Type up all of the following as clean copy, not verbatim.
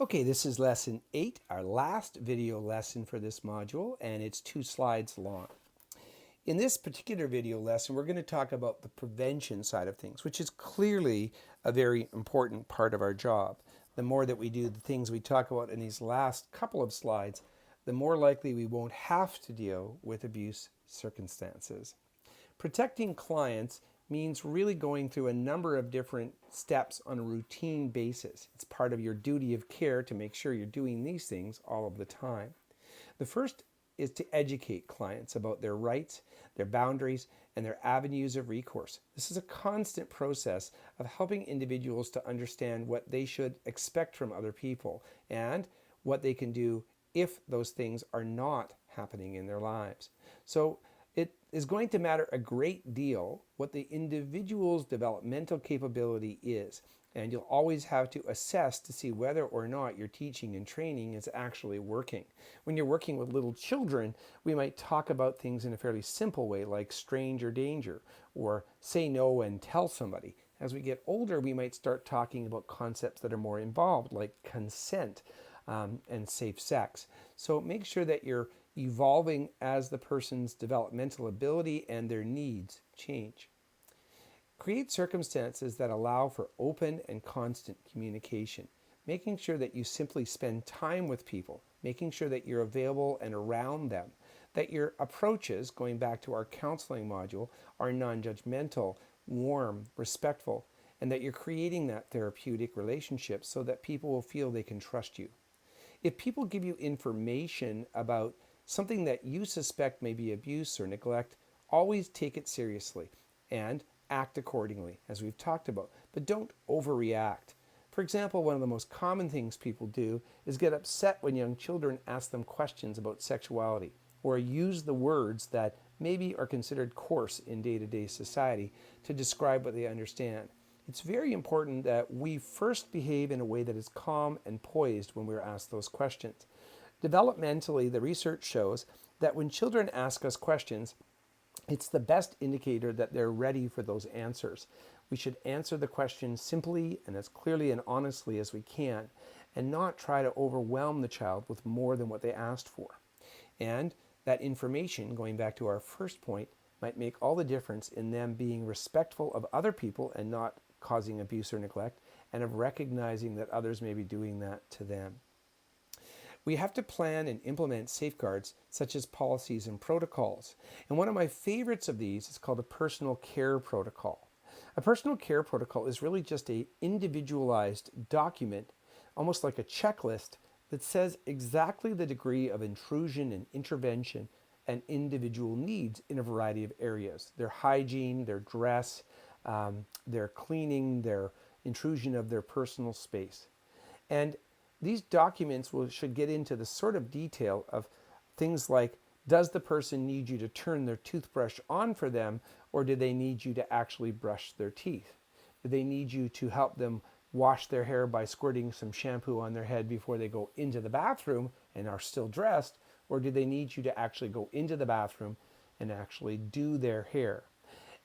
Okay, this is lesson 8, our last video lesson for this module, and it's 2 slides long. In this particular video lesson, we're going to talk about the prevention side of things, which is clearly a very important part of our job. The more that we do the things we talk about in these last couple of slides, the more likely we won't have to deal with abuse circumstances. Protecting clients means really going through a number of different steps on a routine basis. It's part of your duty of care to make sure you're doing these things all of the time. The first is to educate clients about their rights, their boundaries, and their avenues of recourse. This is a constant process of helping individuals to understand what they should expect from other people and what they can do if those things are not happening in their lives. So it is going to matter a great deal what the individual's developmental capability is. And you'll always have to assess to see whether or not your teaching and training is actually working. When you're working with little children, we might talk about things in a fairly simple way, like stranger danger, or say no and tell somebody. As we get older, we might start talking about concepts that are more involved, like consent and safe sex. So make sure that you're evolving as the person's developmental ability and their needs change. Create circumstances that allow for open and constant communication, making sure that you simply spend time with people, making sure that you're available and around them, that your approaches, going back to our counseling module, are non-judgmental, warm, respectful, and that you're creating that therapeutic relationship so that people will feel they can trust you. If people give you information about something that you suspect may be abuse or neglect, always take it seriously and act accordingly, as we've talked about, but don't overreact. For example, one of the most common things people do is get upset when young children ask them questions about sexuality or use the words that maybe are considered coarse in day-to-day society to describe what they understand. It's very important that we first behave in a way that is calm and poised when we're asked those questions. Developmentally, the research shows that when children ask us questions, it's the best indicator that they're ready for those answers. We should answer the question simply and as clearly and honestly as we can, and not try to overwhelm the child with more than what they asked for. And that information, going back to our first point, might make all the difference in them being respectful of other people and not causing abuse or neglect, and of recognizing that others may be doing that to them. We have to plan and implement safeguards such as policies and protocols. And one of my favorites of these is called a personal care protocol. A personal care protocol is really just an individualized document, almost like a checklist, that says exactly the degree of intrusion and intervention and individual needs in a variety of areas. Their hygiene, their dress, their cleaning, their intrusion of their personal space. And these documents should get into the sort of detail of things like, does the person need you to turn their toothbrush on for them, or do they need you to actually brush their teeth? Do they need you to help them wash their hair by squirting some shampoo on their head before they go into the bathroom and are still dressed, or do they need you to actually go into the bathroom and actually do their hair?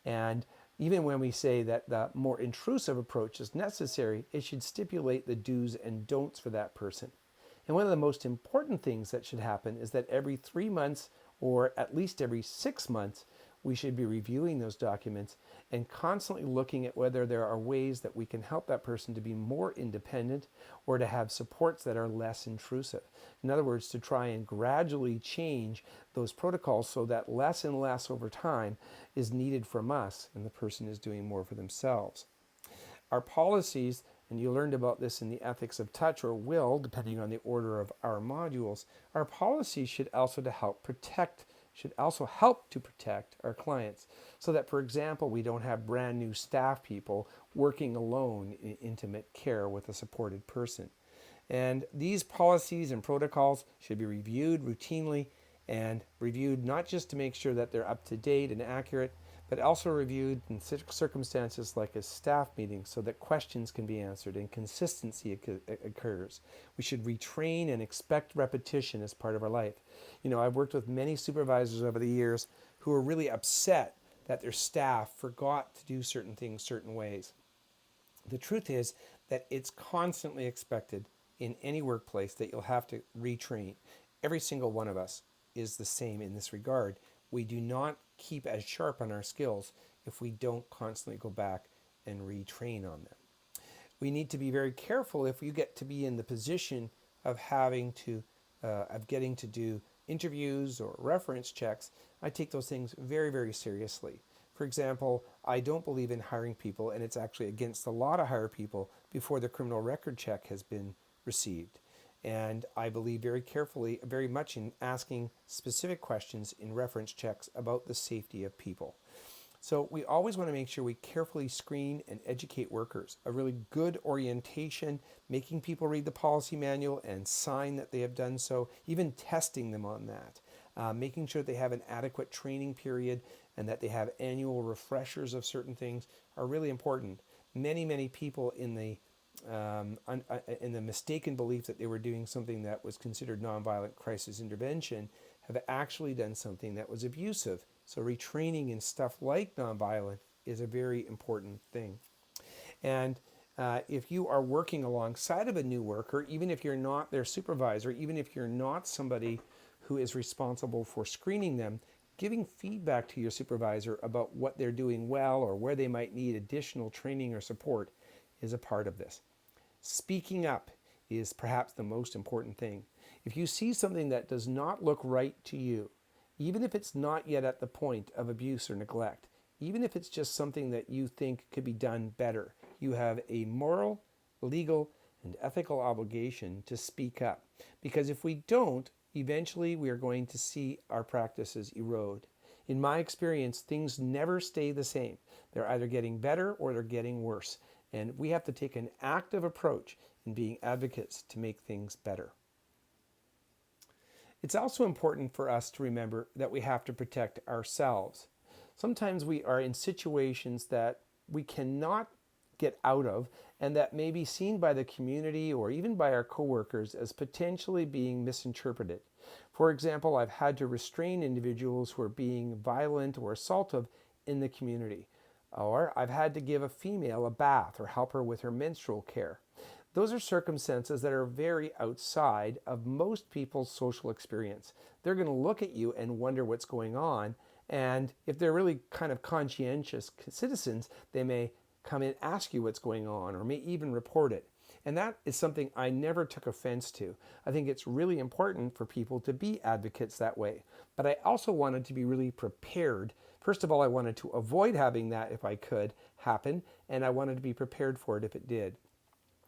And even when we say that the more intrusive approach is necessary, it should stipulate the do's and don'ts for that person. And one of the most important things that should happen is that every 3 months, or at least every 6 months, we should be reviewing those documents and constantly looking at whether there are ways that we can help that person to be more independent or to have supports that are less intrusive. In other words, to try and gradually change those protocols so that less and less over time is needed from us and the person is doing more for themselves. Our policies, and you learned about this in the ethics of touch or will, depending on the order of our modules, our policies should also help to protect our clients so that, for example, we don't have brand new staff people working alone in intimate care with a supported person. And these policies and protocols should be reviewed routinely and reviewed not just to make sure that they're up to date and accurate, but also reviewed in circumstances like a staff meeting so that questions can be answered and consistency occurs. We should retrain and expect repetition as part of our life. You know, I've worked with many supervisors over the years who are really upset that their staff forgot to do certain things certain ways. The truth is that it's constantly expected in any workplace that you'll have to retrain. Every single one of us is the same in this regard. We do not keep as sharp on our skills if we don't constantly go back and retrain on them. We need to be very careful if you get to be in the position of getting to do interviews or reference checks. I take those things very, very seriously. For example, I don't believe in hiring people, and it's actually against the law to hire people before the criminal record check has been received. And I believe very much in asking specific questions in reference checks about the safety of people. So we always want to make sure we carefully screen and educate workers. A really good orientation, making people read the policy manual and sign that they have done so, even testing them on that. Making sure they have an adequate training period and that they have annual refreshers of certain things are really important. Many people in the mistaken belief that they were doing something that was considered nonviolent crisis intervention have actually done something that was abusive. So retraining in stuff like nonviolent is a very important thing. And if you are working alongside of a new worker, even if you're not their supervisor, even if you're not somebody who is responsible for screening them, giving feedback to your supervisor about what they're doing well or where they might need additional training or support is a part of this. Speaking up is perhaps the most important thing. If you see something that does not look right to you, even if it's not yet at the point of abuse or neglect, even if it's just something that you think could be done better, you have a moral, legal, and ethical obligation to speak up. Because if we don't, eventually we are going to see our practices erode. In my experience, things never stay the same. They're either getting better or they're getting worse. And we have to take an active approach in being advocates to make things better. It's also important for us to remember that we have to protect ourselves. Sometimes we are in situations that we cannot get out of and that may be seen by the community or even by our coworkers as potentially being misinterpreted. For example, I've had to restrain individuals who are being violent or assaultive in the community. Or I've had to give a female a bath or help her with her menstrual care. Those are circumstances that are very outside of most people's social experience. They're going to look at you and wonder what's going on. And if they're really kind of conscientious citizens, they may come and ask you what's going on or may even report it. And that is something I never took offense to. I think it's really important for people to be advocates that way. But I also wanted to be really prepared. First of all, I wanted to avoid having that if I could happen, and I wanted to be prepared for it if it did.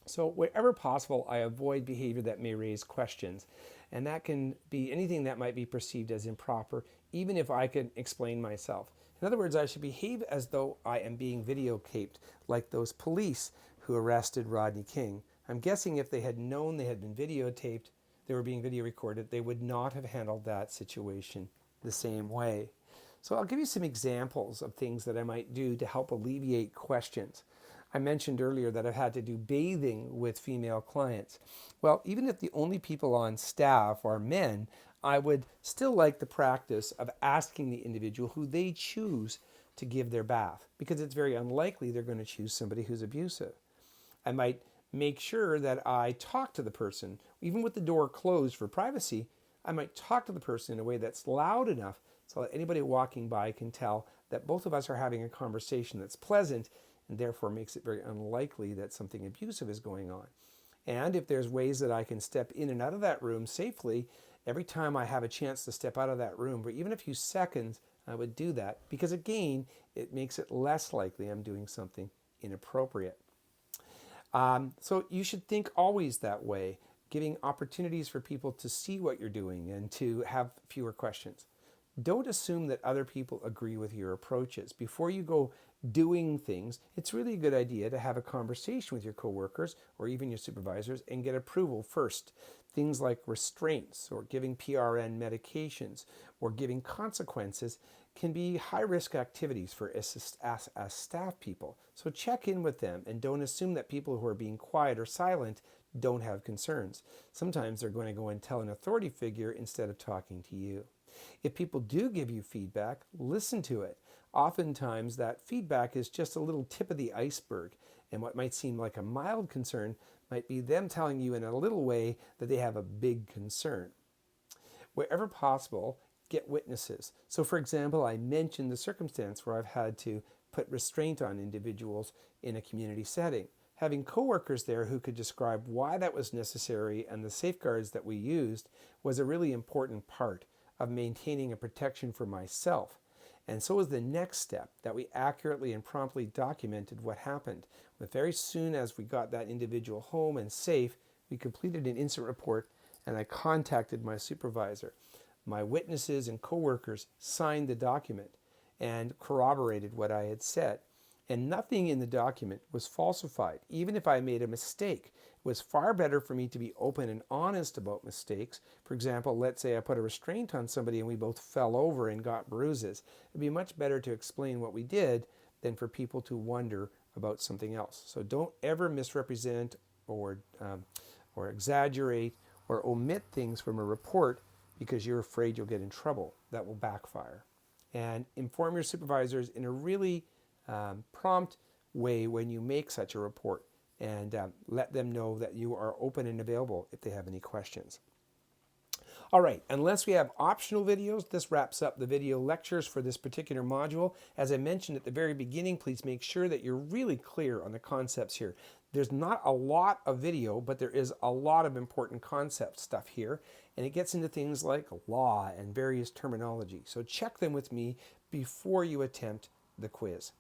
So wherever possible, I avoid behavior that may raise questions. And that can be anything that might be perceived as improper, even if I can explain myself. In other words, I should behave as though I am being videotaped, like those police who arrested Rodney King. I'm guessing if they had known they had been videotaped, they were being video recorded, they would not have handled that situation the same way. So I'll give you some examples of things that I might do to help alleviate questions. I mentioned earlier that I've had to do bathing with female clients. Well, even if the only people on staff are men, I would still like the practice of asking the individual who they choose to give their bath, because it's very unlikely they're going to choose somebody who's abusive. I might make sure that I talk to the person, even with the door closed for privacy. I might talk to the person in a way that's loud enough so that anybody walking by can tell that both of us are having a conversation that's pleasant, and therefore makes it very unlikely that something abusive is going on. And if there's ways that I can step in and out of that room safely, every time I have a chance to step out of that room, for even a few seconds, I would do that, because again, it makes it less likely I'm doing something inappropriate. So you should think always that way, giving opportunities for people to see what you're doing and to have fewer questions. Don't assume that other people agree with your approaches. Before you go doing things, it's really a good idea to have a conversation with your coworkers or even your supervisors and get approval first. Things like restraints or giving PRN medications or giving consequences can be high-risk activities for us as staff people. So check in with them and don't assume that people who are being quiet or silent don't have concerns. Sometimes they're going to go and tell an authority figure instead of talking to you. If people do give you feedback, listen to it. Oftentimes that feedback is just a little tip of the iceberg, and what might seem like a mild concern might be them telling you in a little way that they have a big concern. Wherever possible, get witnesses. So for example, I mentioned the circumstance where I've had to put restraint on individuals in a community setting. Having coworkers there who could describe why that was necessary and the safeguards that we used was a really important part of maintaining a protection for myself. And so was the next step, that we accurately and promptly documented what happened. But very soon as we got that individual home and safe, we completed an incident report and I contacted my supervisor. My witnesses and coworkers signed the document and corroborated what I had said. And nothing in the document was falsified. Even if I made a mistake, it was far better for me to be open and honest about mistakes. For example, let's say I put a restraint on somebody and we both fell over and got bruises. It'd be much better to explain what we did than for people to wonder about something else. So don't ever misrepresent or exaggerate or omit things from a report because you're afraid you'll get in trouble. That will backfire. And inform your supervisors in a really prompt way when you make such a report, and let them know that you are open and available if they have any questions. All right, unless we have optional videos, this wraps up the video lectures for this particular module. As I mentioned at the very beginning, please make sure that you're really clear on the concepts here. There's not a lot of video, but there is a lot of important concept stuff here, and it gets into things like law and various terminology. So check them with me before you attempt the quiz.